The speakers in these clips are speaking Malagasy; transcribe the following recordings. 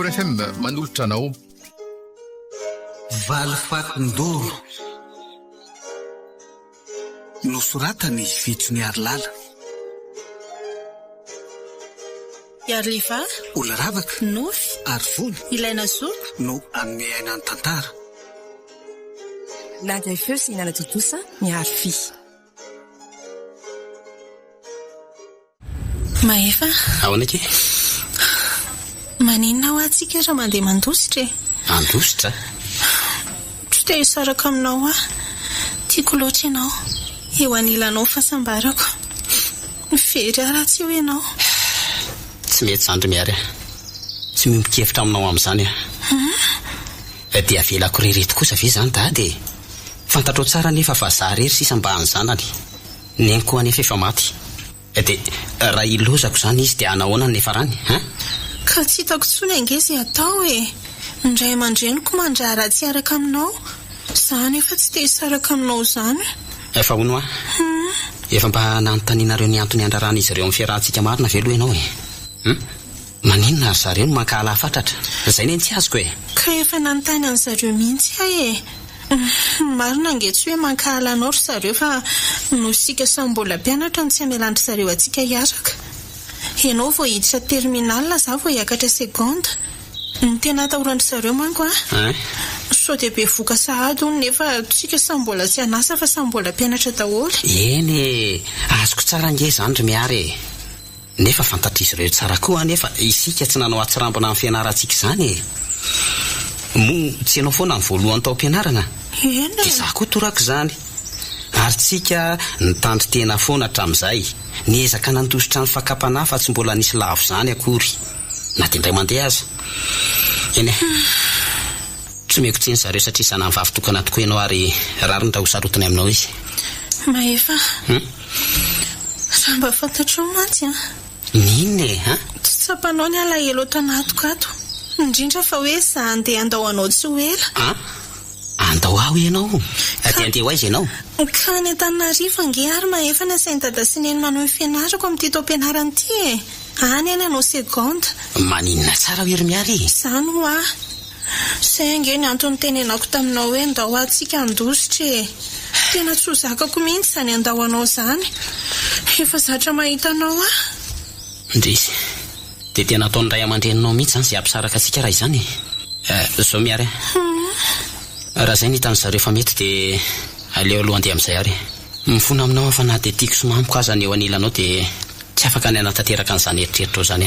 Taora FM manolotra anao. Valifatindoro nosoratany fitsony Arilala. Yarlifa, Olona ravaka, nofy, arivony, ilaina zoto no anome aina ny tantara. Nandray feo sy hinana totosa miaro fi. Mahefa, ahoana ke? maninona ho atsika raha mandeha mandositra e? Andositra? Tsy te hisaraka aminao tiako loatra ianao. Eo anilanao fahasambarako. Very raha tsy eo ianao. Tsy mety zandry miary tsy mimikevitra aminao amin'izany dia avelako rereto kosa ve zany dady? Fantatro tsara nefa fa za rery sisa mba any zanany neny koa anefa efa maty dia raha ilozako zany izy dia anahoana nefa rany ka tsy hitako tsony angezy atao e. Indray aman-dreniko mandraha raha tsy araka aminao. Zany efa tsy te hisaraka aminao zany. Efa hono efa mba nanontanianareo ny antony andrarana izy ireo amin'ny fiarahantsika marina ve aloha ianao maninona ary zareo no mankahala fatratra izay neny tsy azoko ka efa nanontany an'zareo mihitsy e. Marina ange tsy hoe mankahala anao ry zareo fa no sika samy mbola mpianatra no tsy amelantra zareo atsika hiaraka. Ianao vao hiditra terminal za vao hiakatra seconde. Ny tena atahorandry zareo manko so dia be voka sahady hono nefa tsika samy mbola tsy anasa fa samy mbola mpianatra daholo. Eny azoko tsara ange zany ry miary nefa fantatr'izy ireo tsara koa nefa isika tsy nanao atsirambina amin'ny fianarantsika izany mo tsy ianao foana ny voalohany tao am-pianarana dia za koa torako izany ary tsika nitandry tena foana hatramin'izay niezaka nandositra ny fakapana fa tsy mbola nisy lavo izany akory na dia indray mandeha aza eny tsy meko tsiny zareo satria sana mivavy tokana tokoa ianao ary rary nda ho sarotiny aminao izy. Mahefa raha mba fantatro mantsy ninona tsy tsapanao ny alahelo tanatoko ato indrindra fa hoe za andeha andao anao tsy ho ela andao aho ianao dia andeha ho aiza ianao ka ny Antananarivo ange ary Mahefa nasainy dada sy neny manao ny fianarako amin'ity taom-pianarana ity any any anao seconde. Maninona tsara hoe ry miary zany ho say ange ny antony tenenako taminao hoe andao atsika andositra tena tsy ho zakako mihitsy zany andao anao zany. Efa zatra mahita anao ndrisy dia tena ataony ray aman-dreninao mihitsy zany izay ampisaraka atsika raha izany zao miary raha izay ny hitan'ny zareo fa mety dia aleo aloha andeha amin'izay ary mifona aminao fa na dia tiako somamiko aza ny eo anilanao dia tsy afaka ny anatanteraka an'izany eritreritra ao zany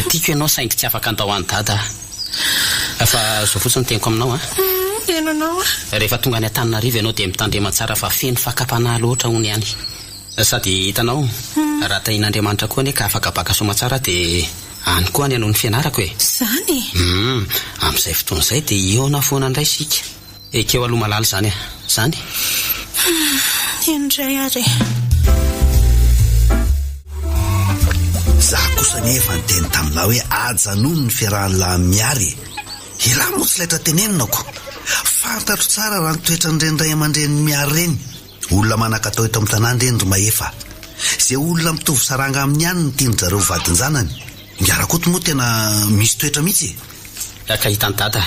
tiako ianao saingy tsy afaka andao any dada fa zao fotsiny teniko aminao enanao rehefa tonga any Antananarivo ianao dia mitandrema tsara fa feno fakapana loatra hony ihany sady hitanao raha tahin'Andriamanitra koa ane ka afaka baka soma tsara dia any koa any anao ny fianarako zany amin'izay fotoana izay dia eo na foana indray sika ekeo aloha malala zany zany indray ary Za kosa nefa nyteny taminao hoe ajanony ny fiarahan'la miary. Ila moa tsy laitra teneninako. Fantatro tsara raha nitoetra ny renydray aman-dreny miary reny. Olona manan-katao eto amin'ny tanàna reny ry Mahefa. Izay olona mitovy saranga amin'ny ihany ny tiany zareo vadin-janany. Ngiarakoto moa tena misy toetra mihitsy. Ka hitany dada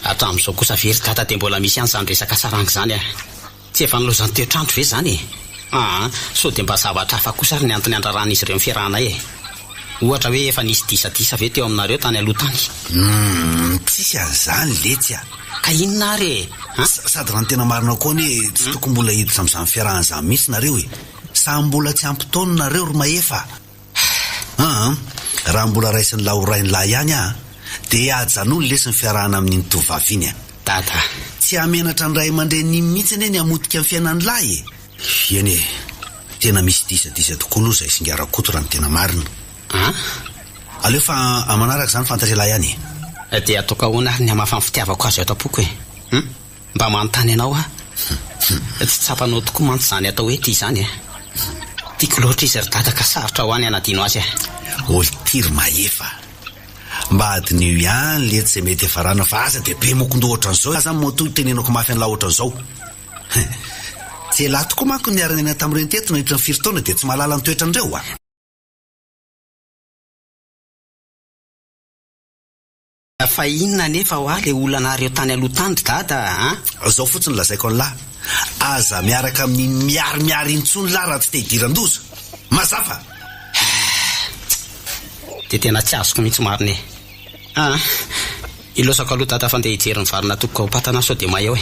hatramin'izao kosa very dada dia mbola misy ihany zany resaka saranga zany tsy efa nilozany toetrandro ve zany so dia mba zavatra hafa kosa ary ny antony andrarana izy ireo fiarahanay ohatra hoe efa nisy disadisa ve teo aminareo tany aloha tany tsisy an'izany letsy ka inona ary sady raha ny tena marina koa ny tsy toko mbola hiditra amin'izany fiarahan'izany mihitsy nareo samy mbola tsy ampitaony nareo ry Mahefa raha mbola raisin'ny lahorainy lahy ihany dia ajanony lesy ny fiarahana amin'iny tovavy iny dada tsy amenatra ny ray aman-dreny mihitsy ane ny amotika amin'ny fiainan'ny lahy eny tena misy disadisa tokoa aloha izay singarakoto raha ny tena marina aleo fa amanaraka izany fantatrelahy ihany dia ataoko ahoana ary ny hamafa ny fitiavako azy eto am-poko mba manontany ianao tsy tsapanao tokoa mantsy zany atao hoe ity zany tiako loatra izy ry dada ka sarotra ho any anadino azy oltiry Mahefa mba adin'io ihany lety izay mety efa rana fa aza dia be mokondro ohatran'izao zany moatoy tenenako mafy an'lahy ohatran'izao tsy elahy tokoa manko niarana eny tamin'ireny teto nahitra ny firy taona dia tsy mahalala ny toetrandreo fa inona nefa ho le olonareo tany aloha tany dada a zao fotsiny lazaiko an'lahy aza miaraka amin'ny miarimiary intsony lahy raha tsy te hidiran-doza mazafa dia tena tsy azoko mihitsy marina ilosako aloha dada fa andeha hijery ny varina tokoko ao patana sao dia mahay eo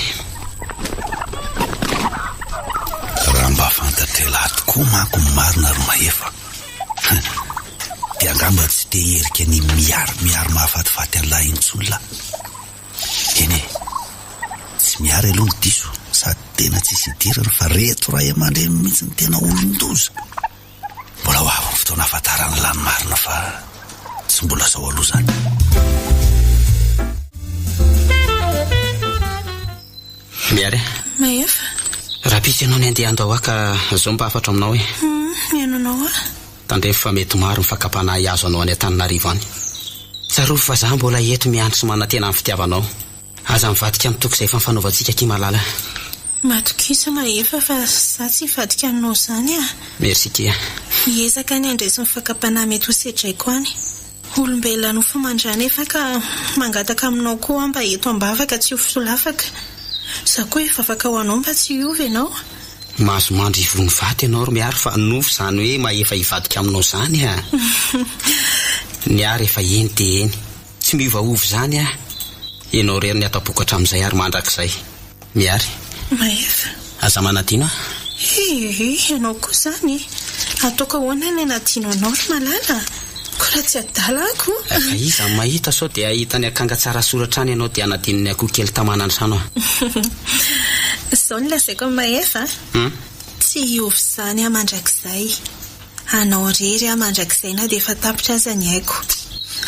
raha mba fantatrelahy tokoa manko ny marina ry mahefa dia angamba tsy te herika ny miarimiary mahafatifaty an'lahy intsony lahy eny tsy miary aloha ny diso sady tena tsisy hidirana fa reto ray aman-dreny mihitsy ny tena olon-doza mbola ho avy ny fotoana ahafantarany lahy ny marina fa tsy mbola zao aloha zany miary mahefa raha pisy ianao ny andeha andao aka zao mba afatra aminao mianonao tandrefy fa mety maro ny fakapanahy azo anao any Antananarivo any tsarovy fa za mbola eto miandry sy manana tena amin'ny fitiavanao aza mivadika amin'ny toko izay efa mifanaovantsika aty malala matokisa mahefa fa za tsy hivadika aminao zany merci tia hiezaka ny andresy ny fakapanahy mety ho sedraiko any olombelona ho famandrana efa ka mangataka aminao koa mba eto ambavaka tsy ho fisolafaka za koa efa afaka ho anao mba tsy hiova ianao mahazo mandry ivony vaty ianao ro miary fa nofo zany hoe maefa hivadika aminao zany ny ary efa eny dia eny tsy miovaova zany ianao rery ny atapokatra amin'izay ary mandrakizay miary mahefa aza manadino ianao koa zany ataoko ahoana ny anadino anao ry malala ko raha tsy adalako fa iza mahita sao dia ahitany akanga tsara soratra any ianao dia anadino ny akoho kely tamanany sano zao ny lazaiko mahefa tsy hiovy zany mandrakizay anao rery mandrakizay na dia efa tapitra aza ny haiko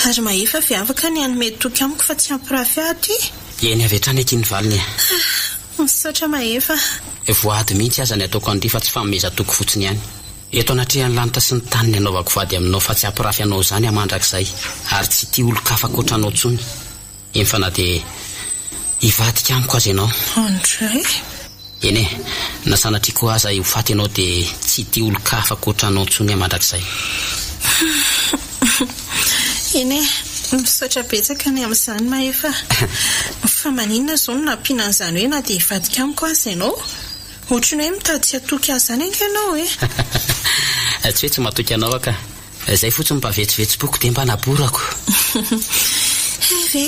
ary mahefa viavaka ny anome toky amiko fa tsy ampirafy aty eny avetrany aky ny valiny misaotra mahefa voady mihitsy aza ny ataoko an'ity fa tsy fameza toko fotsiny ihany eto anatrehany lanitra sy ny tany ny anaovako vady aminao fa tsy ampirafy anao zany mandrakizay ary tsy tia olo-kafa koatra anao tsony eny fa na dia hivadika amiko azy ianao andray eny na sanatriko aza ho faty ianao dia tsy tia olo-kafa koatra anao tsony mandrakizay eny misaotra betsaka ny amin'izany mahefa fa maninona zao no nampiana an'izany hoe na dia hivadika amiko azy ianao ohatrany hoe mitady tsy atoky azy zany anka ianao tsy hoe tsy matoky anao aka izay fotsiny mba vetsivetsy-poko dia mba naborako ve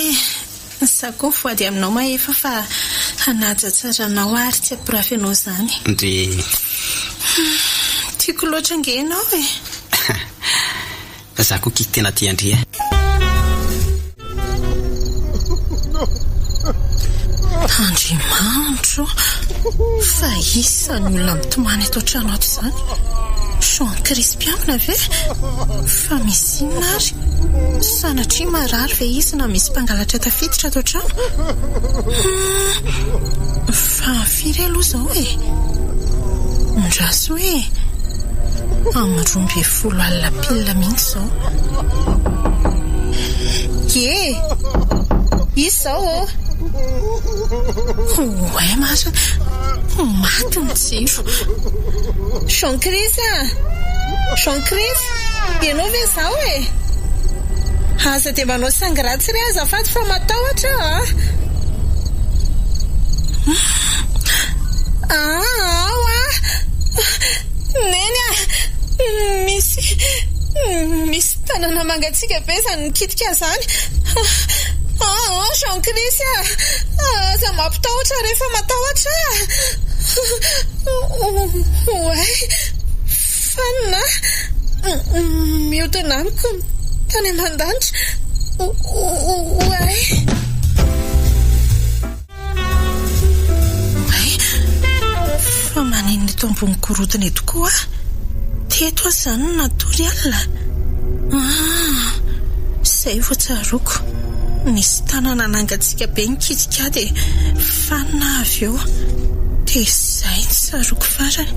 za koa voady aminao mahefa fa hanaja tsara anao ary tsy ampirafy anao zany ndry tiako loatra nge ianao za koa kity tena tia andria Andriamanitro fa isany olona mitomany ato trano ato zany Jean Crispiamina ve fa misy inona ary sanatria marary ve izy na misy mpangalatra tafiditra ato trano fa firy aloha zao ndraso amrombe folo alina pilina mihitsy zao izy zao ouais marina maty ny jiro Jean-Chris Jean-Chris ianao ve zao aza dia manao sangaratsy re azafady fa matahotra neny misy tanana mangatsika be zany nikitika zany Jean-Chris aza mampitahotra rehefa matahotra fanina miodina amiko tany aman-danitra fa manenina eto ambony korotana eto koa teto azy zany no natory alina izay vo tsaroko nisy tanana nangatsika be nikitika dia fanina avy eo dia izay ny tsaroko farany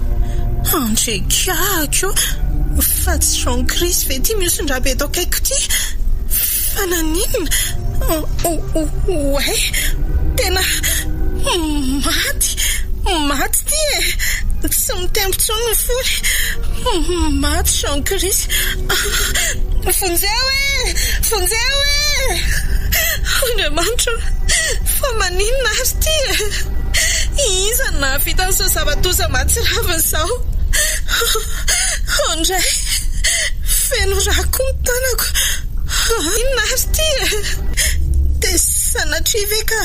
andrekako fa tsy Jean-Chris ve ty miosondrabe eto akaiko ty fa naninona tena maty ty tsy mitempo tsony ny fory maty Jean-Chris fonjeo Andriamanitra fa maninona ary ty iza navita an'izao zava-doza mahatsiravina izao ondray feno raha koa ny tanako inona ary ty dia sanatria ve ka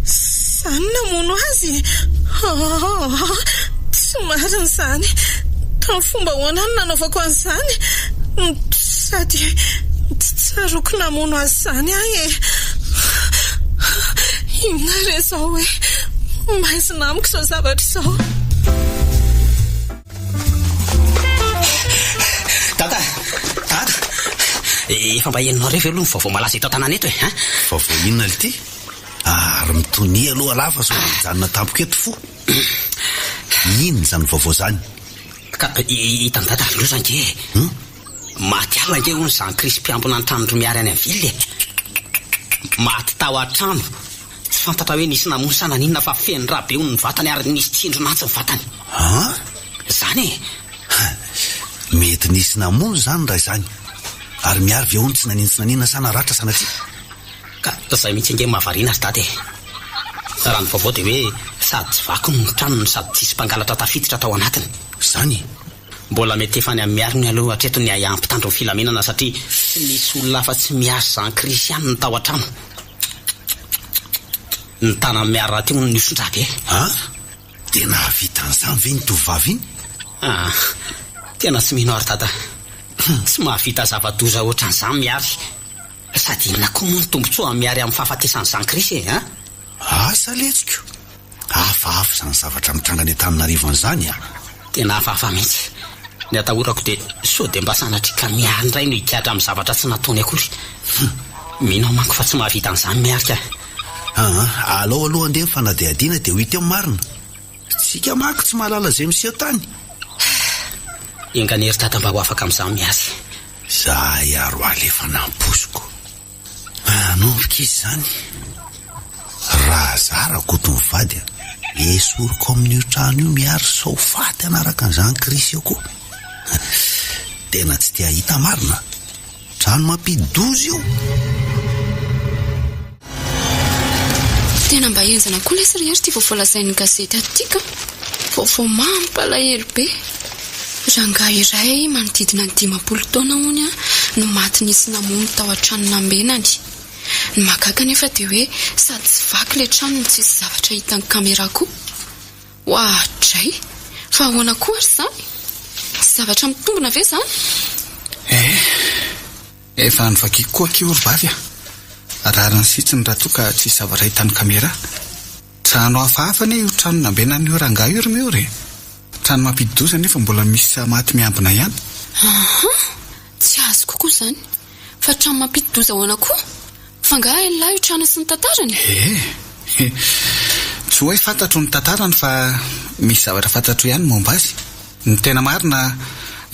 izany namono azy tsy marina izany tamin'ny fomba hoana ny nanaovako an'izany sady tsy tsaroko namono azy izany ahy inona re izao hoe maizina amiko izao zavatra izao. Dada efa mba henonao rehefa aloha ny vaovao malaza eto an-tanàna eto e vaovao inona ly ty ary mitony aloha lafa so mijanona tampoko eto fo ino zany vaovao zany ka hitany dada lozanke maty alina nge hono zany krisy mpiambona ny trano miary any amin'ny vily maty tao an-trano tsy fantatra hoe nisy namono sana ninona fa feno raha be hono ny vatany ary nisy tsindronatsy ny vatany zany mety nisy namono zany raha izany ary miary ve hono tsy naninona sana ratra sanaty ka zay mihitsy nge mahavariana azy dady raha ny vaovao dia hoe sady tsy vaky ny tranony sady tsisy mpangalatra tafiditra tao anatiny zany mbola mety efa ny amin'ny miariny aloha hatreto ny ampitandro ny filamenana satria tsy misy olona afa tsy miasa zany kristianina ny tao an-trano ny tana amin'ny miary raha teo ny isondraby tena vitan'izany ve ny tovavy iny tena tsy mino ary dada tsy mahavita zava-doza ohatran'izany miary sady inona koa moa ny tombontsoa miary amin'ny fahafatesan'izany krisy asa letsiko hafahafa zany zavatra mitrangany an-Antananarivo an'izany tena hafahafa mihitsy ny atahorako dia sao dia mba sanatrika miary indray no hikatra amin'ny zavatra tsy nataony akory mino manko fa tsy mahavita an'izany miarika alao aloha andeha mifanadihadiana dia ho hita eo marina tsika mako tsy mahalala zay miseho tany enganery dada mba ho afaka amin'izany miazy zay aro alefa namposiko anovika izy zany raha zarako to mivady esoriko amin'io trano io miary sao faty anaraka an'izany krisy eo koa tena tsy tia hita marina trano mampidozy io tena mba enzana koa lesy rehery ty voavolazain'ny gazety atika vaovao mampalahelo be rangahy iray manodidina ny 50 taona hony no maty nisy namono tao an-trano nambenany ny mahagaga nefa dia hoe sady tsy vaky le trano no tsisy zavatra hitany kamera koa ohatray fa ahoana koa ary zany zavatra mitombona ve zany efa nyvakiko koa keorovavy rariny sitsiny raha toa ka tsisy zavatra hitany kamera trano hafahafa ne io trano nambenany io rangahy io ry miory trano mampidoza nefa mbola misy maty miambina ihany tsy azo kokoa zany fa trano mampidoza ahoana koa fangahy lahy io trano sy ny tantarany tsy hoe fantatro ny tantarany fa misy zavatra fantatro ihany momba azy ny tena marina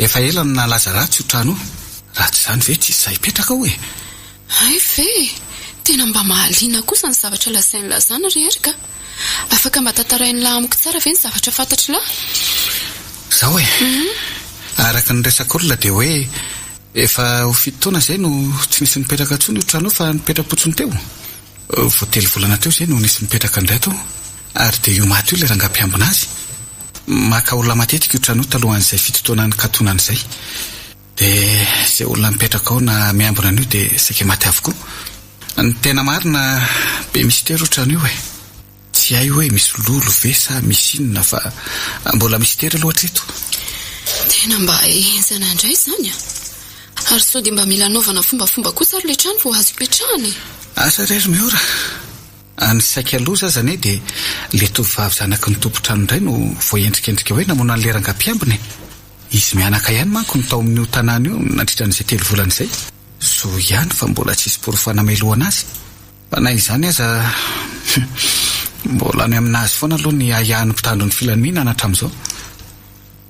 efa ela ny nalaza ratsy io trano raha tsy zany ve tsy izay petraka hoe ay ve tena mba mahaliana kosa ny zavatra lasainy lazana rehery ka afaka mba tantarainy lahy amiko tsara ve ny zavatra fantatry lahy zao hoe araka ny resaka olona dia hoe efa ho fitoana zay no tsy nisy nipetraka ntsony io trano fa nipetrapotsony teo voatelo volana teo zay no nisy nipetraka indray tao ary dia io maty io ilay rangampiambina azy maka olona matetika io trano io talohan'izay fitotoanany katonan'izay dia izay olona mipetraka ao na miambina an'io dia saika maty avokoa ny tena marina be mistera io trano io tsy hay hoe misy lolo ve sa misy inona fa mbola mistera loatra eto tena mba enzana indray zany ary sao dia mba mila anaovana fombafomba kosa ary le trano vao azo ipetrahany asa rery miora ny saika aloha zazany dia le tovavy zanaky ny tompo trano indray no voaendrikendrika hoe namono an'le rangam-piambiny izy mianaka ihany manko ny tao amin'io tanàna io nandritran'izay 3 volana izay so ihany fa mbola tsisy porofana melohana azy fa na izany aza mbola ny aminazy foana aloha ny ahahany mpitandro ny filaminana hatramin'izao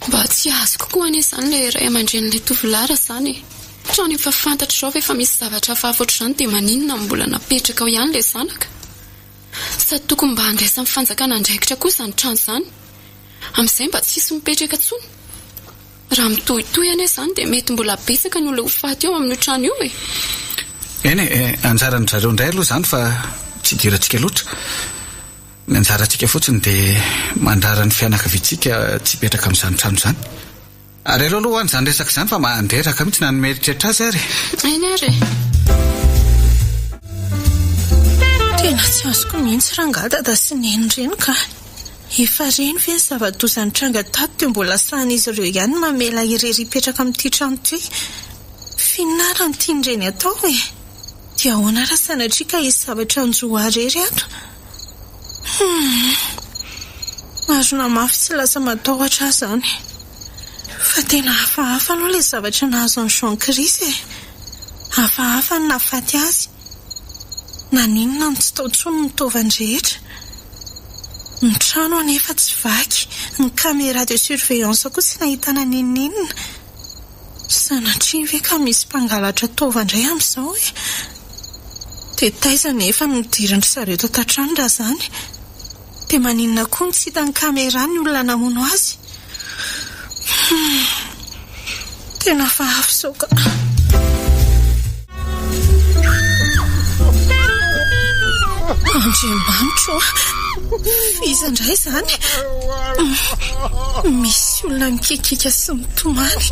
mba tsy azo kokoa ane izany le ray aman-dren'le tovolara zany trano efa fantatra zao efa misy zavatra hafahafoatra izany dia maninona mbola napetraka ao ihany le zanaka sady tokony mba handraisa amin'ny fanjakana andraikitra kosa ny trano izany amin'izay mba tsisy mipetraka tsony raha mitohitohy ane izany dia mety mbola betsaka ny olona ho faty eo amin'io trano io eny anjarany zareo indray aloha izany fa tsy dirantsika loatra. Ny anjarantsika fotsiny dia mandrara ny fianakaviantsika tsy hipetraka amin'izany trano izany. Ary ireo aloha hoany izany resaka izany fa mandreraka mihitsy na nomeritreritra azy ary. Aina ary tena tsy azoko mihitsy rangadada sy neny ireny ka efa reny ve ny zava-dozany tranga tato teo mbola sahan'izy ireo ihany mamela irery hipetraka amin'ity trano ity. Finarany tian'ireny atao e. Dia ahoana raha sanatrika izy zavatra anjoa rery ato. Marona mafy tsy lasa matahotra azy zany. Fa tena hafahafa aloha ilay zavatra nahazo ny Jean-Chris e. Hafahafa ny nahafaty azy. Na ninona ny tsy tao tsony ny taovany rehetra. Ny trano anefa tsy vaky. Ny caméra de surveillance koa tsy nahitana ninina. Sanatria ve ka misy mpangalatra taovandray amin'izao e. Dia taiza nefa ny dirandry sareo tatrano raha zany. Dia maninona koa ny tsy hita ny caméra ny olona namono azy. Tena hafahafa izao ka. Andriamanitra, izandray zany. Misy olona mikekika sy mitomany.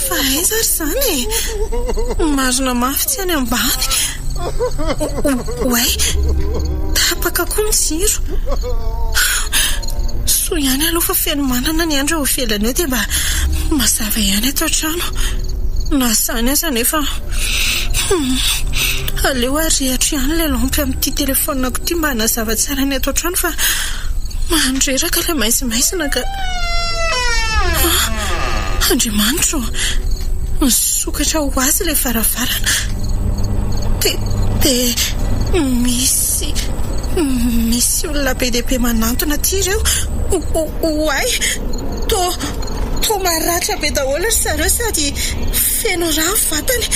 Fa aiza ry zany e. Marina mafy tsy any ambany. Oay, tapaka koa ny jiro. So ihany aloha fa feno manana ny andro eo ivelany eo dia mba mazava ihany ato trano. Na sany aza nefa aleo arehatra ihany ilay lampy amin'ity telefonako ity mba hanazava tsara ny ato trano fa mandreraka ilay maizimaizina ka. Andriamanitra, nisokatra ho azy ilay varavarana. Dia misy olona be dia be manantona aty ireo. Oay, to maratra be daholo ry zareo sady feno rano vatany.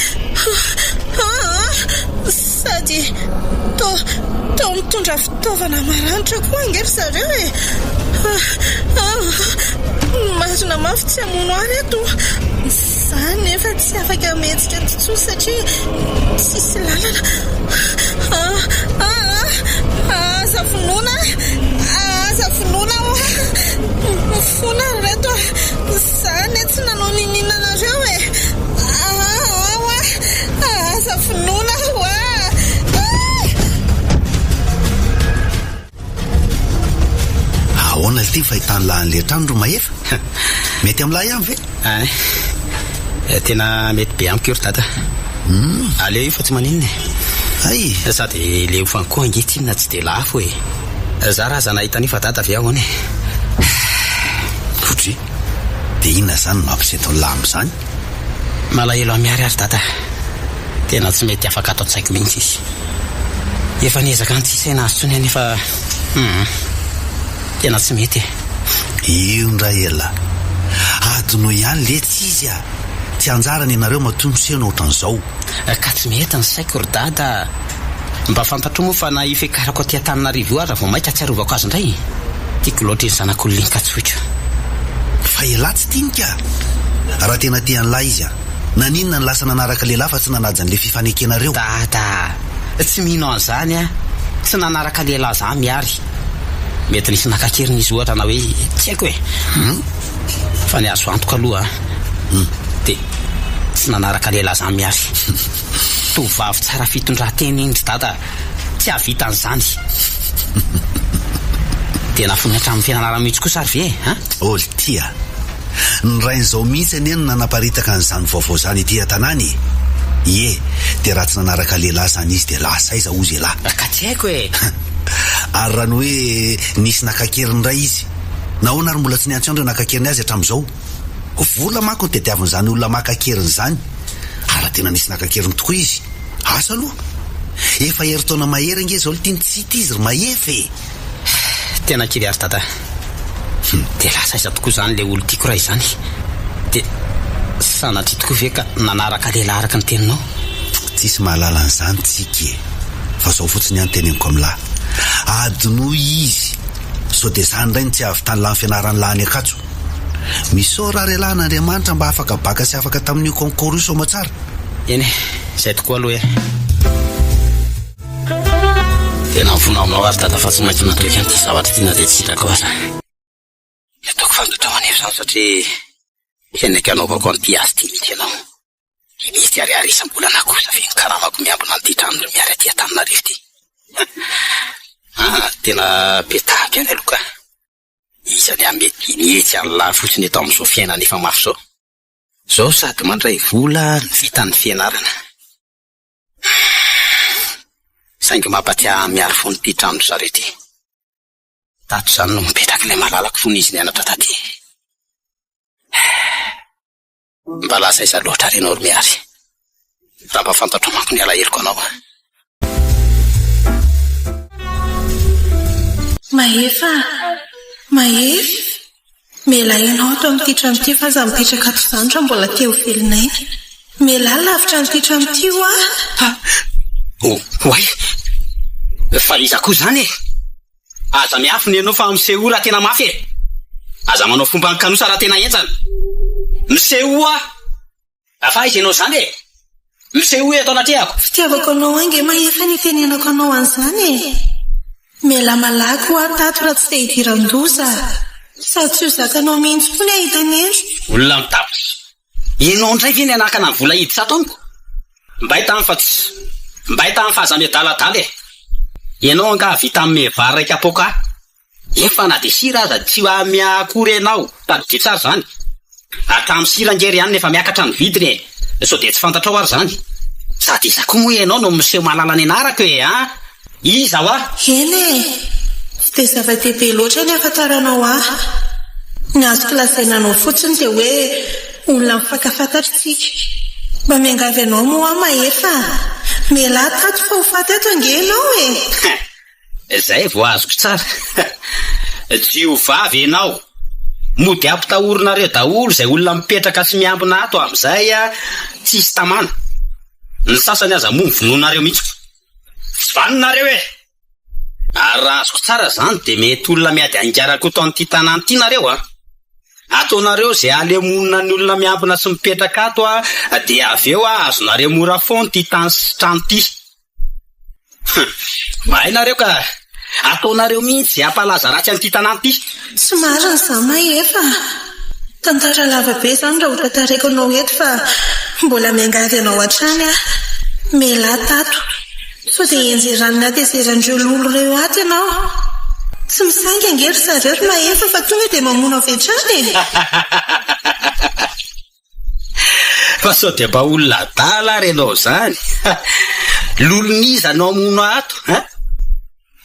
Sady to mitondra fitaovana maranitra koa angery zareo e. Marina mafy tsy hamono ary eto. Izany nefa tsy afaka mihetsika tontsoa satria tsisy lalana. Aza finoana mifona reto. Izany tsy nanao ninina anareo e. Aza finoana ahoana ity fahitany lahan'le trano ro mahefa. Mety amin'lahy ihany ve? Tena mety be amiko io ry dada. Aleo io fa tsy maninona ay sady le ofankoa angetinina tsy dia lafo e. Za raha zana hitany fa dada avy ahoana e. Fotry dia inona zany mampiseto ny lahy amin'izany? Malahelo amiary ary dada. Tena tsy mety afaka atao tsaiko mihitsy izy. Efa niezaka ny tsisaina azy tsony anefa tena tsy mety e. Io ndray ela adino ihany le tsy izy a. Tsy anjarany ianareo matomosena ohatran'izao. Ka tsy mety ny saiko ry dada. Mba fantatro moa fa na ifekarako aty Antananarivo ary vao maika atsiarovako azy indray. Tiako loatra ny zanak'olona Katsotra. Fa ela tsy tinika. Raha tena tian'lahy izy a. Naninona ny lasa nanaraka lehilahy fa tsy nanaja an'le fifanekenareo? Dada, tsy mino an'izany a. Tsy nanaraka lehilahy za miary. Mety nisy nakakeriny ohatra na hoe tsy haiko e. Fa ny azo antoka aloha dia tsy nanaraka lehilahy za miary. Tovavy tsara fitondran-teny indry dada, tsy havita an'izany. Tena fonatra amin'ny fianarana mihitsy kosa ary ve olo tia ny rain'izao mihitsy anieny nanaparitaka n'izany vaovao zany ity an-tanany. Ie, dia raha tsy nanaraka lehilahy zany izy dia lasa iza ozy elahy. Ka tsy haiko e. Ary raha ny hoe nisy nakakeriny ray izy, nahoana ary mbola tsy niantso andreo nakakeriny azy hatramin'izao? Vola manko ny tetiavin'izany olona makakeriny izany. Ary raha tena nisy nakakeriny tokoa izy, asa aloha efa herintaona mahery ange zao tiany tsy hita izy ry mahefa e. Tena kely ary dada. Dia lasa iza tokoa izany le olo tiako raha izany. Dia sanatria tokoa ve ka nanaraka lehilahy araka ny teninao? Tsisy mahalala an'izany tsika e. Fa zao fotsiny ihany teneniko amin'lahy. Adino izy sao dia izany indray ny tsy avy tany lahy ny fianarany lahy any Akatso. Misao raha ry lahy n'Andriamanitra mba afaka baka sy afaka tamin'io concours io sao matsara. Eny e. Izay tokoa aloha e. Tena mifona aminao ary dada fa tsy maintsy natorika an'ity zavatra tiana dia tsitrako aza. Ataoko fandratraho anefa izany satria henaka anaovako an'ity azy ity mihitsy ianao. Misy ariary isam-bolana kosa fe ny karamako miambina an'ity trano miary aty Antananarivo ity. Tena petaka any aloha ka. Isany amety mihitsy an'la fotsiny eto amin'izao fiainana efa mafy zao. Zao sady mandray vola ny vitan'ny fianarana. Saingy mampatia miaro fony ity trano zarety. Tato zany no mipetraka ilay malalaka fony izy nianatra taty. Mba lasa iza loatra renao ry miary. Raha mba fantatro manko ny alahiriko anao. Mahefa mela ianao ato amin'ity trano ity fa za mipetraka ato izany raha mbola teo velinaina. Mela lavitra n'ity trano ity ho Oay, fa iza koa zany e. Aza miafiny ianao fa miseho raha tena mafy e. Aza manao fomba nkanosa raha tena enjana. Miseho afa izy ianao zany e. Miseho atao anatrehako. Fitiavako anao ange Mahefa ny tenenako anao an'izany e. Mela malaky ho tato raha tsy te hidiran-doza. Sady tsy ho zakanao mihitsy fony ahitanendro. Olona mitapy. Ianao ndray ve ny anakana ny vola hiditra ataoniko? Mba hitany fa tsy. Mba hitany fa aza miadaladala e. Ianao anga vita amin'ny vary raika apoka. Efa na dia sira aza tsy miakory ianao. Tady tsara zany. Hatramin'ny sira ngery ihany nefa miakatra ny vidiny e. Sao dia tsy fantatrao ary zany. Sady iza koa moa ianao no miseho mahalala ny anarako e Iza ho Eny e. Tsy dia zava-dehibe loatra ny afantaranao Ny azoko lazaina anao fotsiny dia hoe olona mifankafantatritsika. Mba miangavy anao moa Mahefa. Mela tato fa ho faty ato ange ianao e. Zay vao azoko tsara. Jiovavy ianao. Mody ampitahorinareo daholo izay olona mipetraka sy miambina ato amin'izay tsisy tamana. Ny sasany aza moa mivononareo mihitsy. Tsy vaninareo e. Ary raha azoko tsara zany dia mety olona miady angarako eto amin'ity tanàna ity nareo ataonareo izay alemonina ny olona miambina sy mipetraka ato dia avy eo azonareo mora foana ity tany sy trano ity. Mahay nareo ka ataonareo mihitsy hampalaza ratsy an'ity tanàna ity. Tsy marina izany Mahefa. Tantara lava be zany raha hotantareko anao eto fa mbola miangavy anao hatrany Mela tato. Sao dia enjeranina aty lolo reo aty ianao. Tsy misainga angery zareo ry Mahefa fa tonga dia mamono avy hatrany e. Fa sao dia mba olona adala renao zany. Loloniza no amono ato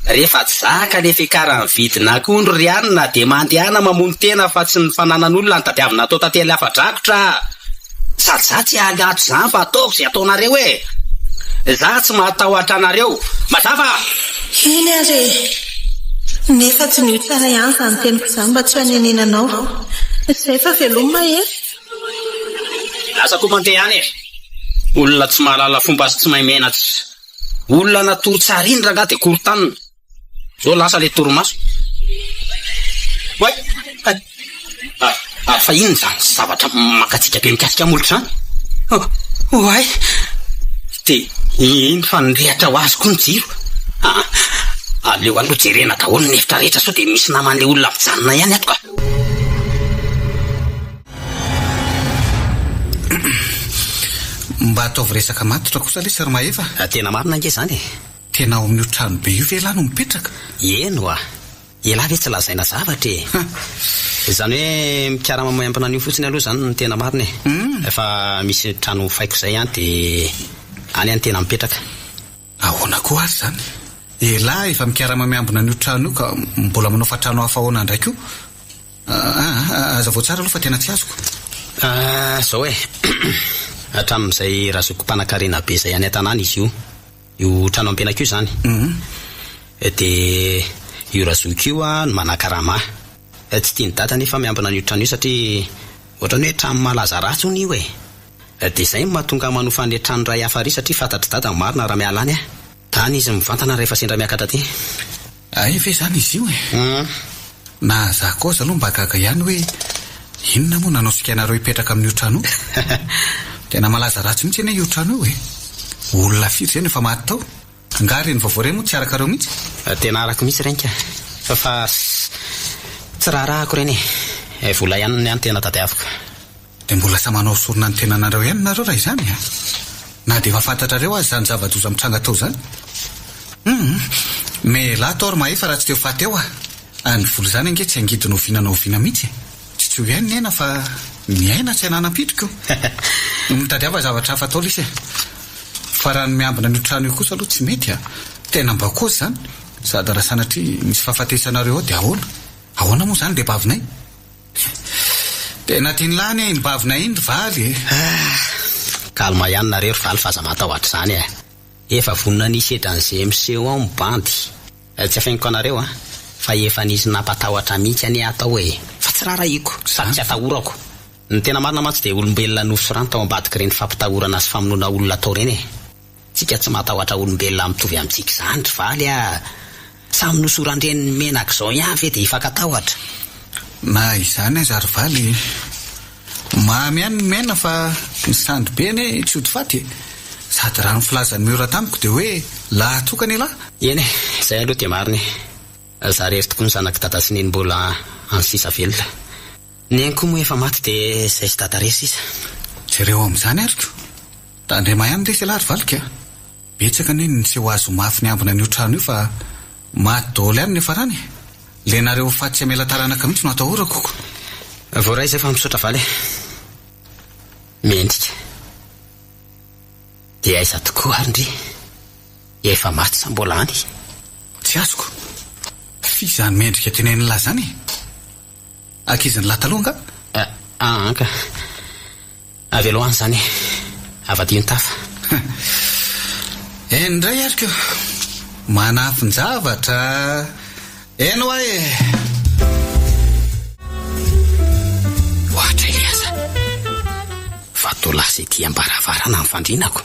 rehefa tsy zaka nefa hikarany vidina akondro ry anina dia mandehana mamono tena fa tsy ny fananan'olona ny tadiavina atao tantely afa-drakotra. Sady za tsy haly ato zany fa ataoko izay ataonareo e. Za tsy mahatahotra anareo. Mazava. Eny ary. Nefa tsy nio tsara ihany izany teniko izany mba tsy hanenenanao. Izay fa veloma Mahefa. Lasa koa mandeha ihany e. Olona tsy mahalala fomba sy tsy mahay mena tsy. Olona natoro tsara indra nga dia korontanina. Zao lasa le toromaso. Way. Fa inona zany zavatra makatsika be mikasika molotra zany? Way. Dia iny fa nirehatra ho azy koa ny jiro. Aleo aloha jerena daholo ny efitra rehetra sao dia misy naman'ilay olona mijanona ihany ato ka. Mba ataovy resaka matotra kosa le Sary Mahefa. Tena marina ange zany e. Tena ao amin'io trano be io ve lahy no mipetraka? Eno elahy ve tsy lazaina zavatra e. Zany hoe mikarama-maiambina an'io fotsiny aloha zany ny tena marina e. Efa misy trano faiko izay ihany dia any any tena mipetraka. Ahoana koa ary zany? Elahy efa mikarama-miambina an'io trano io ka mbola manao fa trano hafa ahoana ndraiky io? Aza vao tsara aloha fa tena tsy azoko. Zao e. Hatramin'izay razoko mpanan-karena be izay any an-tanàna izy io trano ampianako io zany. Dia io razoko io no manan-karama. Tsy tiany dada nefa miambina an'io trano io satria ohatrany hoe trano malaza ratsy hono io e. Dia izay mahatonga manofa an'ilay trano iray hafa ary satria fantatry dada marina raha miala any tany izy mivantana rehefa sendra miakatra aty. Ay ve zany izy io e. Na za kosa aloha mba gaga ihany hoe inona moa nanao sikanareo hipetraka amin'io trano io? Tena malaza ratsy mihitsy eny io trano io e. olona firy zay no efa maty tao angary ny vavoare moa tsy araka reo mihitsy tena arako mihitsy renka fa tsy raharahako reny vola ihany ny any tena tadiaviko dia mbola sa manao sorona ny tena anareo ihany nareo raha izany na dia efa fantatrareo azy zany zava-doza mitranga tao zany mela tao ry mahefa raha tsy teo faty eo ny vola zany ange tsy angidina ovinana oviana mihitsy tsy tsy ho ihany ny aina fa miaina tsy hananapitriko mitadiava zavatra hafa tao lisy fa raha ny miambina ny trano io kosa aloha tsy mety tena mba kozy zany sady raha sanatria misy fahafatesanareo ao dia ahoana moa zany le bavinay tena tiany lany ny bavinay iny valy kalma ihany nareo ry valy fa aza matahoatra zany efa vonina nisy edran'izay miseho ao mibandy tsy afainiko anareo fa efa nisy nampatahoatra mihitsy any atao fa tsy rarahiko sady tsy atahorako ny tena marina mantsy dia olombelona nosy rano tao ambadika reny fampitahorana sy famonoana olona tao reny tsika tsy matahoatra olombelona mitovy amintsika zany ry valy samy nosorandreny menak'izao ihany ve dia ifankatahoatra na izany aza ry valy mamy ihany ny mena fa ny sandry be ane tsy hody faty sady raha ny filazany miora tamiko dia hoe lahatokany elahy eny izay aloha dia mariny za rery tokoa ny zanaky dada sy neny mbola ansisa velona ny ainy koa moa efa maty dia izay sy dada rery sisa jereo amin'izany ariko tandrema ihany lesy elahy ry valiko betsaka ny ny seho azo mafy ny ambina n'io trano io fa maty daholo ihany nefa rany le nareo faty tsy amela taranaka mihitsy no atahorako voaray izay fa misotra valy mendrika dia aiza tokoa arindry efa maty sa mbola any tsy azoko fizany mendrika teneny lahy zany akiziny lahy taloha nga anka avy aloha any zany avadio ny tafa endray ariko manafinjavatra eno ahe ohatra Eliaza fa tolasa ety ambaravarana ny fandrinako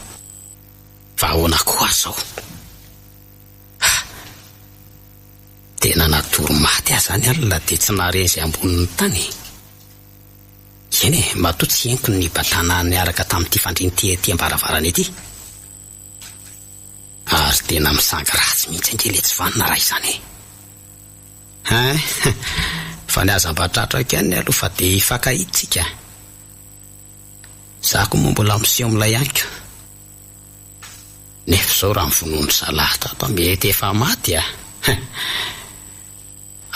fa ahoana koa azao tena natoro maty aho zany alina dia tsy nahare izay ambonin'ny tany eny matoa tsy henoko ny batana niaraka tamin'ity fandriny ety ambaravarana ety ary tena misangy ratsy mihitsy angely tsy vanina raha izany fa ny azam-batratra kany aloha fa dia ifankahitsika za koa moa mbola miseho amin'ilay aniko nefa izao raha mivonoany zalahatra ato mety efa maty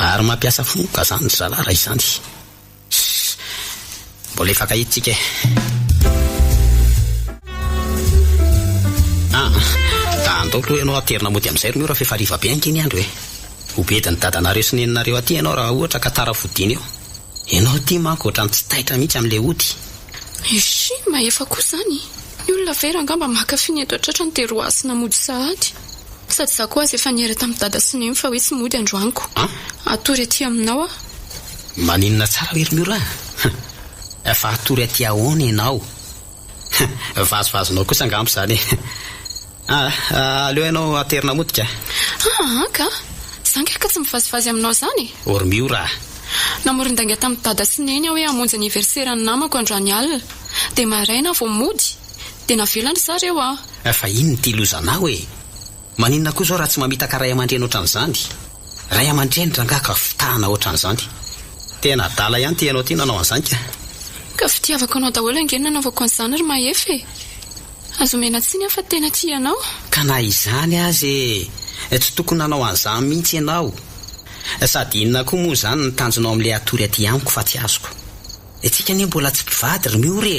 ary mampiasa fonka zany ny zalahy raha izany mbola ifankahitsika andao aloha ianao aterina mody amin'izay ro miora fefariva be ankeny andro hobediny dadanareo sy neninareo aty ianao raha ohatra ka tara vodiny eo ianao ty manko ohatrany tsy taitra mihitsy amin'ilay ody isy maefa koa zany ny olona vera angamba makafi ny eto atratra ny teroasina mody sahady sady za koa azy efa niera tamin'ny dada sy neny fa hoe tsy mody androaniko atory aty aminao maninona tsara hoery miora efa atory aty ahoana ianao vazovazonao kosa angambo zany aleo ianao aterina modika ka zangaka tsy mivazivazy aminao zany ory miora namorindanga tamin'ny dada sy neny hoe hamonjy aniversera ny namako androany alina dia maraina vao mody dia navelany zareo fa iny ny tilozanao maninona koa zao raha tsy mamitaka ray aman-dreny ohatran'izany ray aman-dreny rangaka fitahana ohatran'izany tena dala ihany ty ianao ty nanao an'izany ka fitiavako anao daholo angeny nanaovako an'izany ry mahefa azo mena tsiny fa tena ty ianao ka na izany azy tsy tokony nanao an'izany mihitsy ianao sady inona koa moa zany ny tanjonao amin'ilay atory aty amiko fa tsy azoko etsika anie mbola tsy mpivady ry miory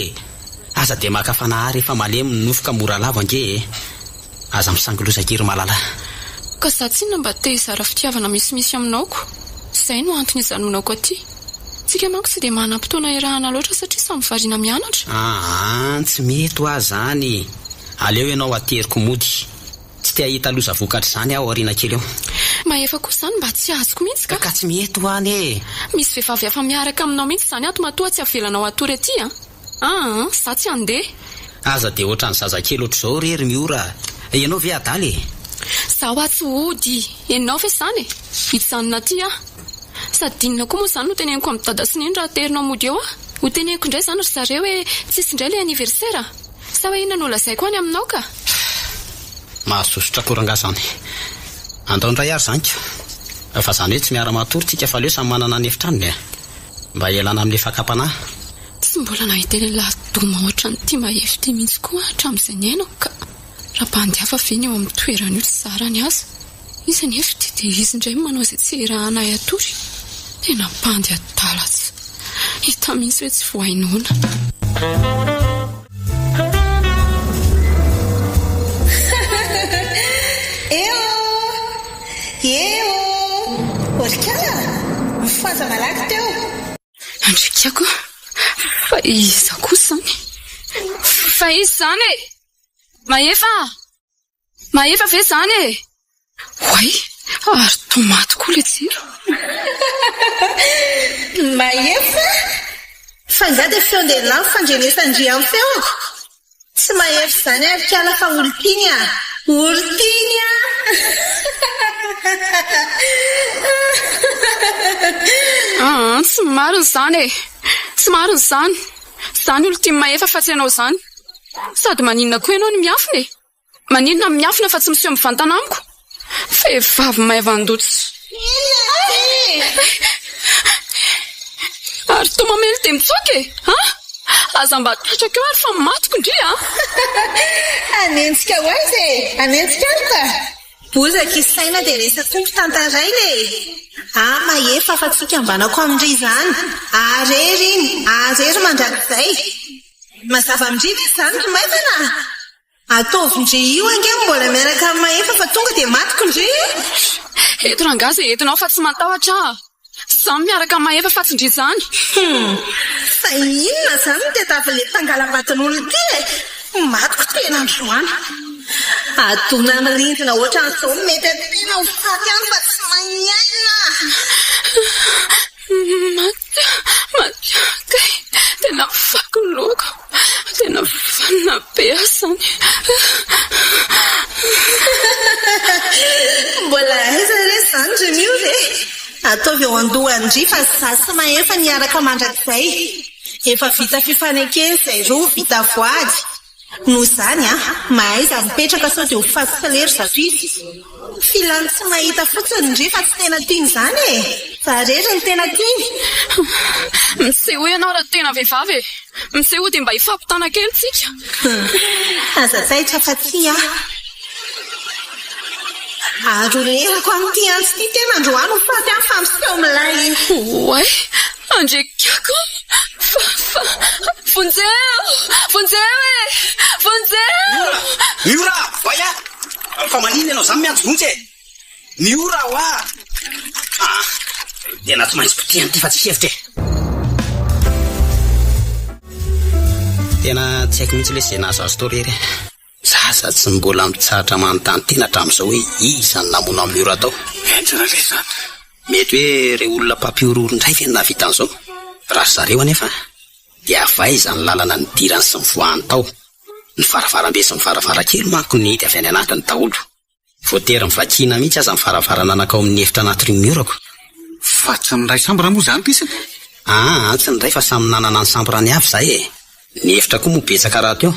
aza dia makafanahary efa malemy nofoka mora lava ange aza misangilosakiry malala ka za tsinona mba te hizara fitiavana misimisy aminaoko izay no antony izanoinako aty tsika manko tsy dia manam-potoana irahana loatra satria samy variana mianatra tsy mety ho azy zany aleo ianao ateriko mody tsy tia hita loza vokatra zany aho ariana kely eo mahefa koa zany mba tsy azoko mihitsy ka tsy mety ho any misy vehivavy afa miaraka aminao mihitsy zany ato matoa tsy avelanao atory aty za tsy andeha aza dia ohatran'ny zazakely ohatr'izao rery miora ianao ve adaly zaho atsy ody enao ve zany hitsanona aty sady dinina koa moa zany no teneniko amin'ny dada sy neny raha terinao mody eo ho teneniko indray zany ry zareo hoe tsisy indray le aniversera sa hoe inona no lazaiko any aminao ka mahazosotra koranga zany andaondray ary zany ka fa zany hoe tsy miara-matory tsika fa leo samy manana ny efitranony mba ialana amin'le fakapana tsy mbola nahita lehilahy doma ohatran ty mahefy ty mihitsy koa hatramin'izay ny ainako ka raha mpandiafa ve ny eo amin'ny toerana io tsy zarany azy izy ny efy ty dia izy indray manao izay tsy erahana ay atory tena mpandy adalatsy hita mihitsy hoe tsy voainoana orika mifoaza malaky teo andrikako fa iza kosa zany fa izy zany e mahefa ve zany e hoay ary tomaty koa le jiro mahefa fa za dia feondehilahy fandrenesandry amin'ny feoko tsy mahefa zany arikala fa olotiny tsy mariny zany e tsy mariny zany olo tia mahefa fa tsy ianao zany sady maninona koa ianao ny miafina e maninona miafina fa tsy miseho mivantana amiko vehivavy mahevan-dotsy ary to mamely dia mitsoky e aza mba tatraka eo ary fa matiko indri anentsika ho azy e anentsika ary ka bozaka isaina dia resatsompo tantaray le mahefa fa tsika mbanako amindry zany arery mandrakizay mazava amindry ve zany to maivana ataovindry io ange mbola miaraka amin'ny mahefa fa tonga dia matiko indry eto rangazy entinao fa tsy matahotra samy miaraka amin'ny mahefa fa tsy indry zany fa inona zany dia tavile tangala-batin'olo ty e matiko tena androana adona mirindrina ohatran'izao mety atena ho faty any fa tsy maniaina matiaka tena fakiloko tena fanina be asany mbola aiza re zany ry mio re ataovy eo andohandry fa zasy mahefa niaraka mandrakizay efa vita fifanekeny izay roa vita voady no zany mahaiza mipetraka sao dia ho fasilery zato izy filany tsy mahita fotsiny ndry fa tsy tena tiany zany e zarery ny tena tiany miseho ianao raha tena vehivavy e miseho dia mba hifampitana kely tsika aza taitra fa tsy ary olerako amin'ity antsy ty tena androany ho faty any fa miseho milay oay andrekako vonjeo miora vaya fa manina ianao zany miantso vonjy e miora hoa dia na tsy maintsy potehany ty fa tsy hevitra e tena tsy haiko mihitsy le zay nahazo azy to rery zaza tsy mbola mitsahatra manontany tena hatramin'izao hoe izany namono amin'ny miora tao enjana le zany mety hoe re olona mpampiororo indray ve nahavita an'izao raha zareo anefa dia avaiza ny lalana ny dirany sy mivoahany tao ny faravarambe sy ny faravarakely manko ny hity avy any anatiny daholo voatery mivakina mihitsy aza mivaravarana anakao amin'ny efitra anaty ry miorako fa tsy ny ray sambora moa zany pisany tsy ny ray fa samy nanana ny samborany avy zay e ny efitra koa moa betsaka raha teo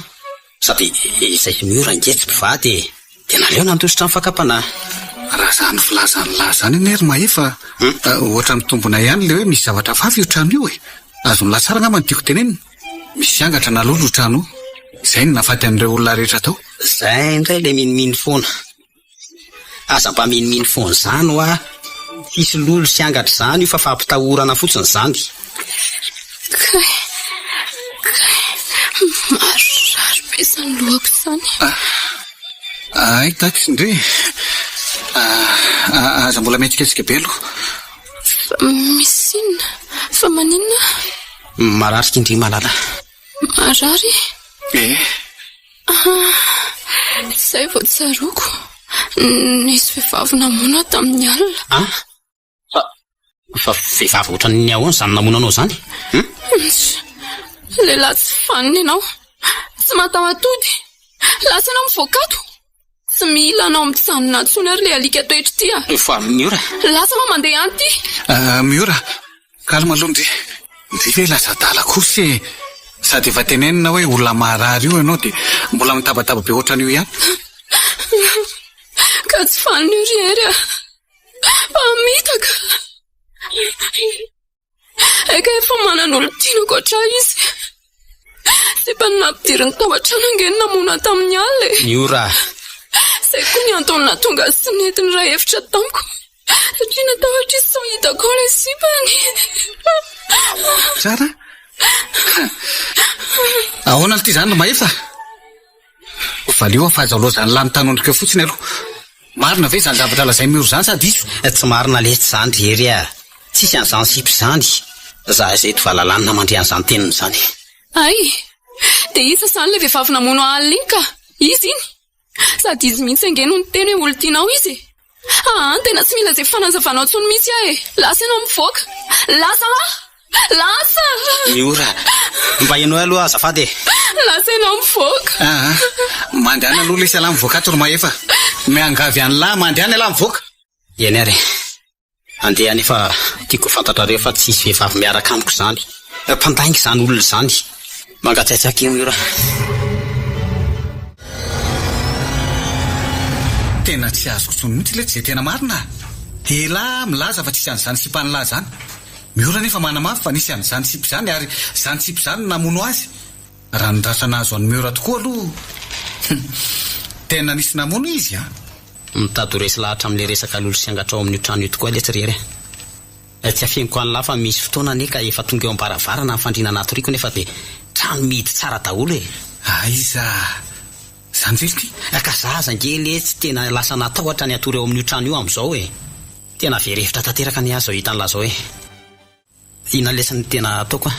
sady izay sy miora ngetsy mpivady e dia naleo nandositra ny fakapana raha zany filazany lahy zany nery mahefa ohatra mitombona ihany le hoe misy zavatra vavy io trano io e azony latsara ngamba ny tiako tenenina misy angatra nalolo io trano izay ny nafaty an'ireo olona rehetra tao zay indray le miniminy foana aza mba miniminy foana zany hoa isy lolo sy angatra zany io fa fampitahorana fotsiny zany marary be zany lohako zany ay taky indre aza mbola metsiketsika be aloha misy inona fa maninona marary kindry malala marary izay vao tsaroko nisy vehivavy namona tamin'ny alina fa vehivavy ohatran ny ahoana zany namonanao zany lehilahy tsy faniny ianao tsy matahoatody lasa ianao mivoakato tsy mila anao mitsanona ntsony ary le alika toetra ty fa miora lasa ma mandeha any ty miora kalma aloha ndry ve lasa dala kosa e sady efa tenenina hoe olona marary io ianao dia mbola mitabataba be ohatran'io ihany tsy faniny rery amitaka eka efa manan'olo tianako atra izy sy mba nampidiriny tao an-trano angeny namona tamin'ny aly miora izay koa ny antonina tonga sy netiny raha hevitra tamiko satria natao ohatra izy sao hitako ilay sipany tsara ahoana ity zany no mahefta valeo afahazalo zany lany tanondrika fotsiny aloha marina ve zany zavatra lazay mioro zany sady iso tsy marina letsy zany rery tsisy an'izany sipy zany za izay tovalalanyna mandre an'izany teniny zany ay dia isa zany ilay vehivavy namono alina iny ka izy iny sady izy mihitsy angeno ny teny hoe olo tianao izy tena tsy mila izay fananzavanao tsony misy ahy lasa ianao mivoaka lasa miora mba ianao aloha azafady lasa ianao mivoaka mandehana aloha lesy alahy mivoaka ato ro mahefa miangavy any lahy mandehana alahy mivoaka eny ary andeha nefa tiako fantatrareo fa tsisy vehivavy miaraka amiko zany mpandaingy zany olona zany mangatsaitsaka io miora tena tsy azoko tsony mihitsy lety zay tena marina ela milaza fa tsisy an'izany sipanylahy zany miora nefa manamafy fa nisy an'izany sipy zany ary zany sipy zany namono azy raha nidrasana azo any miora tokoa aloha tena nisy namono izy mitady ho resy lahatra amin'ilay resaka lolo sy angatra ao amin'ny trano io tokoa letsy rery tsy afianiko any lafa misy fotoana ane ka efa tonga eo ambaravarana ny fandrina anato riko nefa dia trano mihidy tsara daholo aiza zany velity ka zaza ngely tsy tena lasa natahotra ny atory eo amin'io trano io amin'izao tena verevitra tanteraka ny azy ao hitan'lazao ina lesany tena ataoko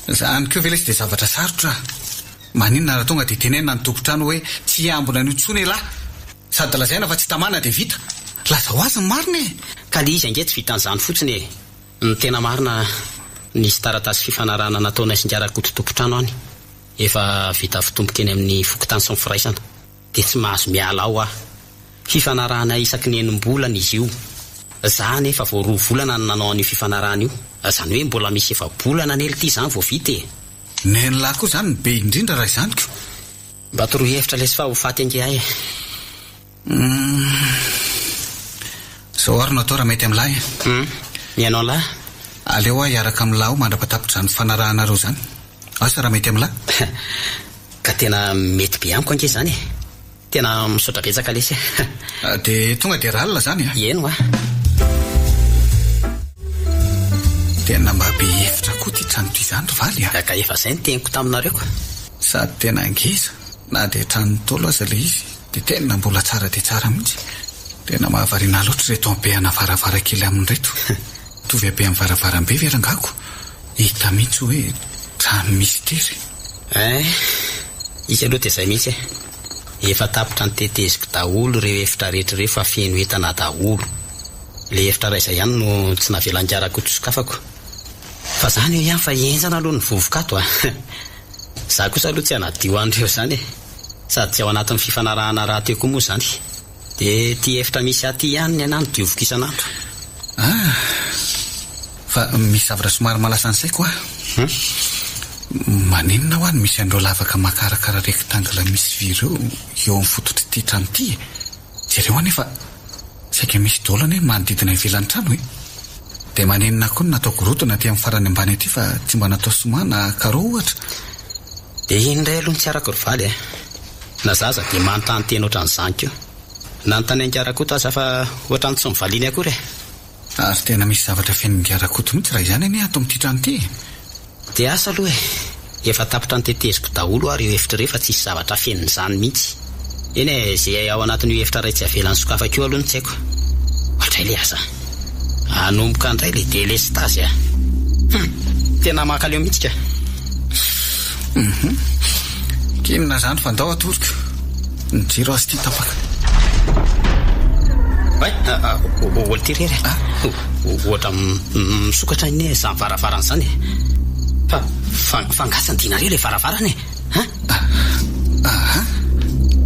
zany keo ve lesy dia zavatra sarotra maninona raha tonga dia tenenina ny tompotrano hoe tsy ambona ny tsony lahy sady lazaina fa tsy tamana dia vita laza ho azy ny marina ka le izy ange tsy vitan'izany fotsiny ny tena marina nisy taratasy fifanarahana nataona isingarako tompotrano any efa vita fitomboka eny amin'ny fokotany sy ny firaisana dia tsy mahazo miala ao fifanarahana isaky ny enim-bolana izy io za nefa vao 2 volana ny nanao an'io fifanarahana io zany hoe mbola misy efa bolana nely ity zany vao vita neny lahy koa zany be indrindra raha izanyko mba toroa hevitra lesy fa ho faty ange ahy zao ary no atao raha mety amin'lahy mianao lahy aleo aho hiaraka amin'lahy ao mandrapatapitra zany fanarahanareo zany asa raha mety amin'lahy ka tena mety be amiko ange zany tena misaotra betsaka lesy dia tonga dia ralina zany eno tena mba be hevitra koa ty trano ty zany rovaly ka efa izay ny teniko taminareo ko sady tena angeza na dia trano tolo aza le izy dia tena mbola tsara dia tsara mihitsy tena mahavariana loatra reto ambeana varavarakely amin'reto tovy abe amin'ny varavarambe verangako hita mihitsy hoe trano misy tery izy aloha dia izay mihitsy efa tapitra ny teteziko daholo reo efitra rehetra reo fa feno entana daholo le efitra ray izay ihany no tsy navelanjarako tosokafako fa zany eo ihany fa enzana aloha ny vovokato za kosa aloha tsy anadio andreo zany sady tsy ao anatin'ny fifanarahana raha teo koa moa zany dia ty efitra misy aty ihany ny anany diovoko isan'andro fa misy zavatra somary malasa an'izay koa maninona ho any misy andreo lavaka makarakara rektangla misy vireo eo amin'ny fototry ty trano ty jereo any efa saika misy dolana manodidina ivelan'ny trano dia maninona koa no natao gorotona ty amin'ny farany ambany aty fa tsy mba natao somana karo ohatra dia indray aloha ny tsy arako rovaly na zaza dia manontany tena oatra ny zaniko na ny tany angarakoto aza fa ohatrany tsy mivaliany akory ary tena misy zavatra fiaingarakoto mihitsy raha izany any ato amin'ity trano ty dia asa aloha efa tapitra ny teteziko daholo ary io efitra rehefa tsisy zavatra fen'izany mihitsy eny zay ao anatin'io efitra ray tsy avelan'ny sokafako io aloha ny tsy haiko ohatray le aza anomboka indray le dia lesy tazy tena makaleo mihitsy ka kinona zany fandao atorika ny jiro azy ty tapaka olo ty rery ohatra misokatra iny zany varavarana zany fangasany dinareo le varavarana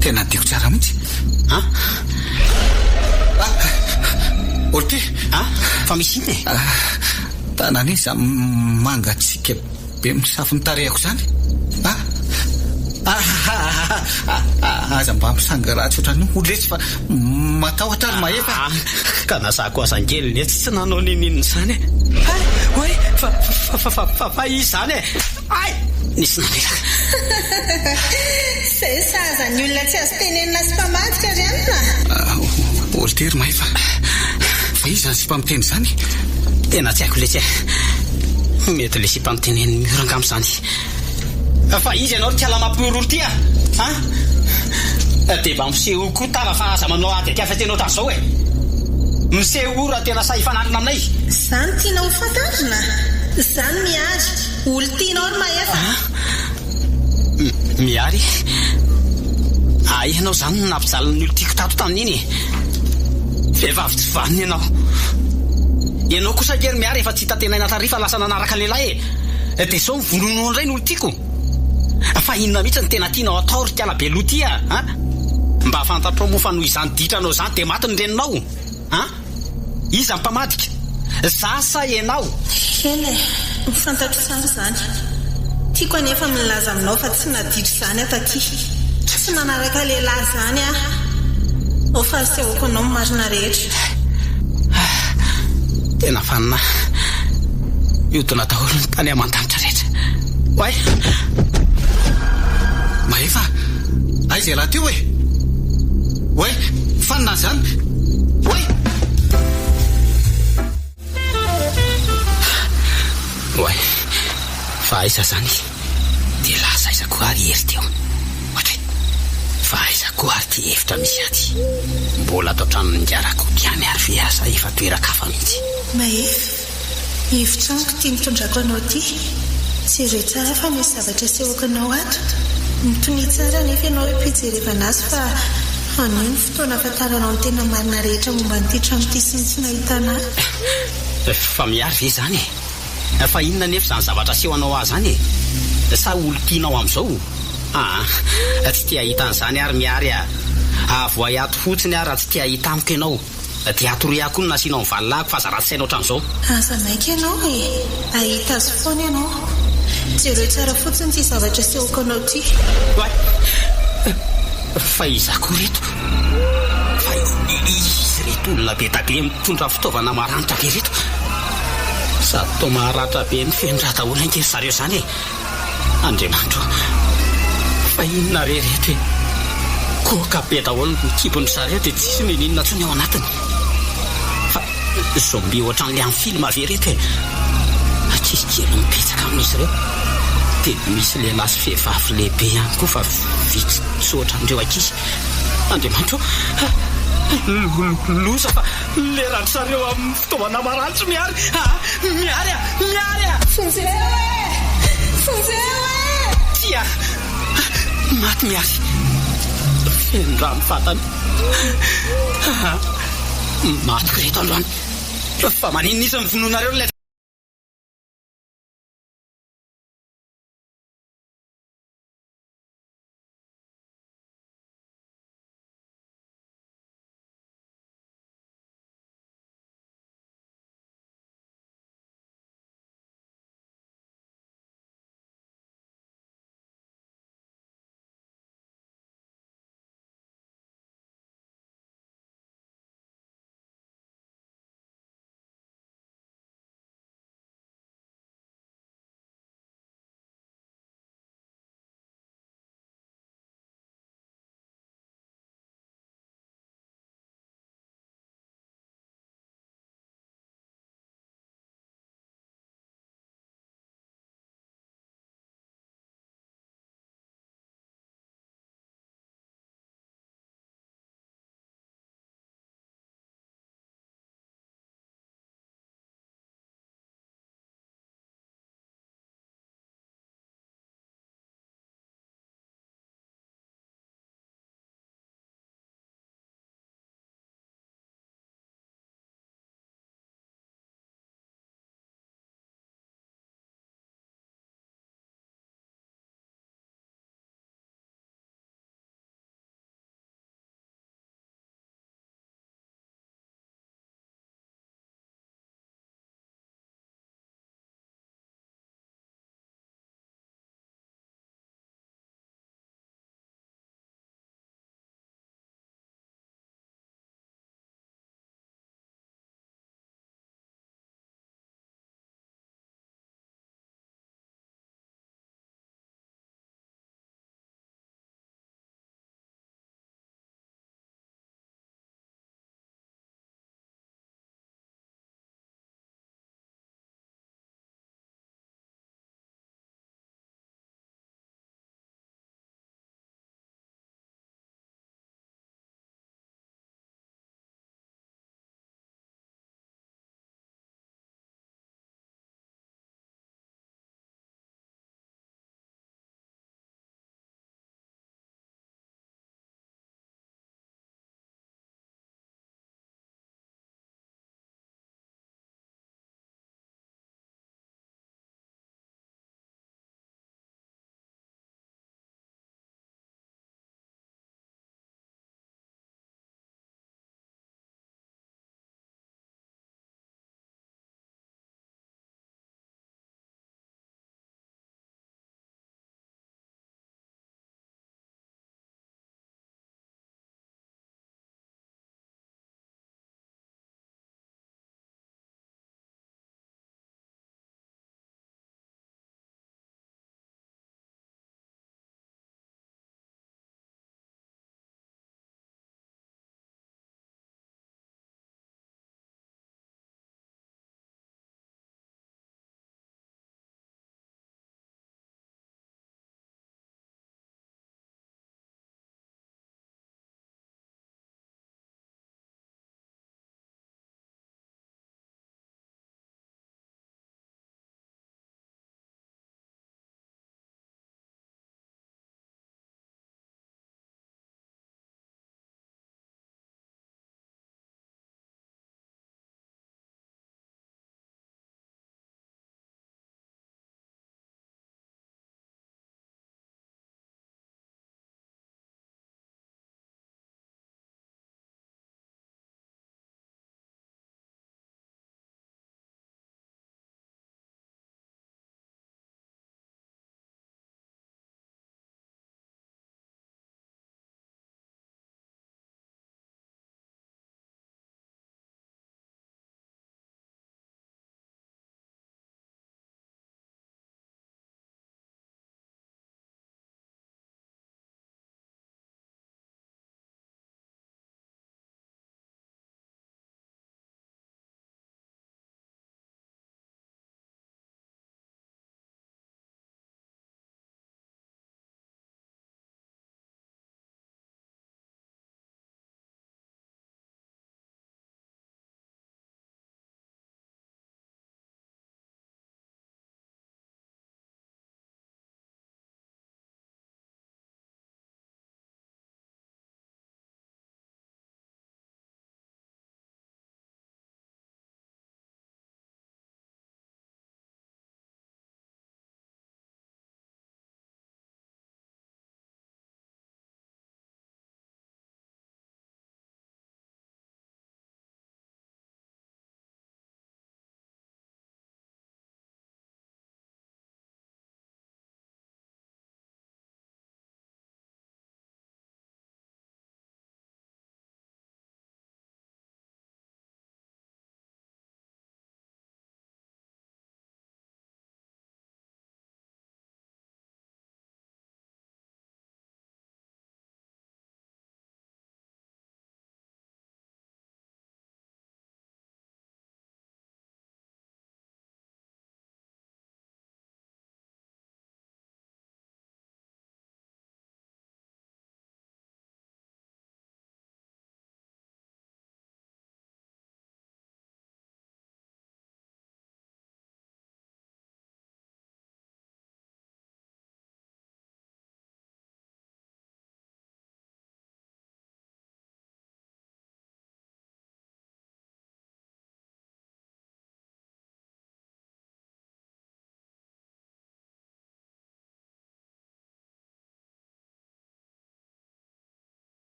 tena diako tsara mihitsy olo ty fa misy iny tanany izy mangatsika be misafiny tarehako zany aza mba misangaratsy ohatran'ny oletsy fa matahotra ary mahefa ka nasako azangeliny e tsy nanao ninina zany e oe fa izany e ay nisy nanelaka zay sazany olona tsy azo tenenina sy mpamadika ry anina olitery mahefa fa izy zany sy mpamiteny zany tena tsy haiko letsy e mety le sy mpamiteny miorangamo zany fa izy ianao ry tiala mampiorolo ty dia mba miseho koa tara fa aza manao ady aty afa tenao ohatran'izao e miseho raha tena say fananina aminay zany tianao fantarina zany miary olo tianao ry mahefa miary ay ianao zany nampijalany olo tiako tato tamin'iny vehivavy tsy vaniny ianao kosa kery miary efa tsy hitatenaina tarifa lasa nanaraka lehilahy e dia sao mivonono indray ny olo tiako fa inona mihitsy ny tena tianao atao ry tiala be loha ty mba fantatrao moa fa noho izany ditranao zany dia maty ny reninao iza ny mpamadika zasa ianao eny mifantatro tsara zany tiako anefa milaza aminao fa tsy naditry zany ataty tsy manaraka lehilahy zany o fa sehoko anao marina rehetra tena fanina iodina daholo ny tany aman-danitra rehetra oay mahefa aiza raha teo e oe fanina zany oe oay fa aiza zany dia lasa aiza koa ary hery teo ohatra fa aiza koa ary ty hevitra misy aty mbola atao tranony ngiarako tiany ary fiasa efa toerakafa mihitsy mahefa hevitraniko tia mitondrako anao ty tsy ireo tsara fa misy zavatra sehoko anao ato mitony tsara nefa ianao hoe pijerevana azy fa aniny fotoana afantaranao ny tena marina rehetra momba nyity tranoty sy tsy nahitana fa miary ve zany fa inona nefa zany zavatra seho anao azy zany sa olo tianao amin'izao tsy tia hitan'izany ary miary avoay ato fotsiny ary raha tsy tia hita amiko ianao dia atoriako ny nasianao mivalilahako fa zaratsy sainao ohatran'izao aza maika ianao e ahita azy foana ianao jereo tsara fotsiny ty zavatra sehoko anao ty fa iza koa reto fa izy reto olona be tagle mitondra fitaovana maranitra be reto sady to maharatra be ny fendrataolona inkely zareo zany andriamanitro fa inona rereto e koka be daholo mikibony zareo dia tsisy meninona tsony ao anatiny fa zombi ohatran'le amin'ny filma ve reto e tsisy kely mipetsaka amin'izy ireo dia misy lehilahy sy vehivavy lehibe ihany koa fa vitsy tsotra andreo ankizy andriamanitro loza fa lerany zareo amin'ny fitaovana maranitro miary miary fonzeo tia maty miary fendrano fatany maty reto androany fa maninona izy mivonoanareo